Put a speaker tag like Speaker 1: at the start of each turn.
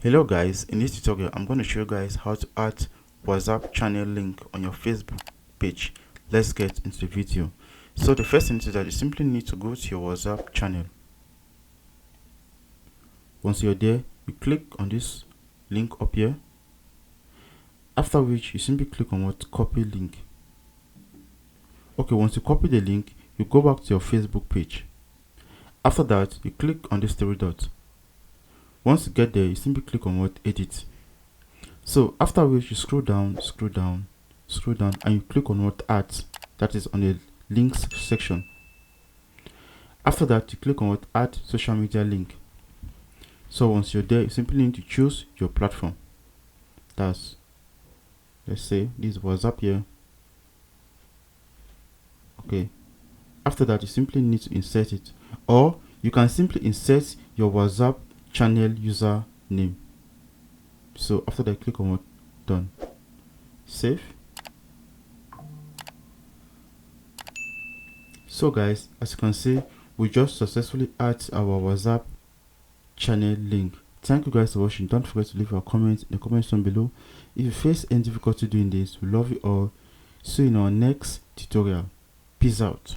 Speaker 1: Hello guys, in this tutorial I'm going to show you guys how to add WhatsApp channel link on your Facebook page. Let's get into the video. So the first thing is that you simply need to go to your WhatsApp channel. Once you're there, you click on this link up here, after which you simply click on what copy link. Okay, once you copy the link, you go back to your Facebook page. After that, you click on this three dots. Once you get there, you simply click on what edit. So after which you scroll down, and you click on what add, that is on the links section. After that, you click on what add social media link. So once you're there, you simply need to choose your platform. That's, let's say this WhatsApp here. Okay. After that, you simply need to insert it, or you can simply insert your WhatsApp channel user name. So after that, click on what done, save. So guys, as you can see, we just successfully add our WhatsApp channel link. Thank you guys for watching. Don't forget to leave your comments in the comment section below. If you face any difficulty doing this, we love you all. See you in our next tutorial. Peace out.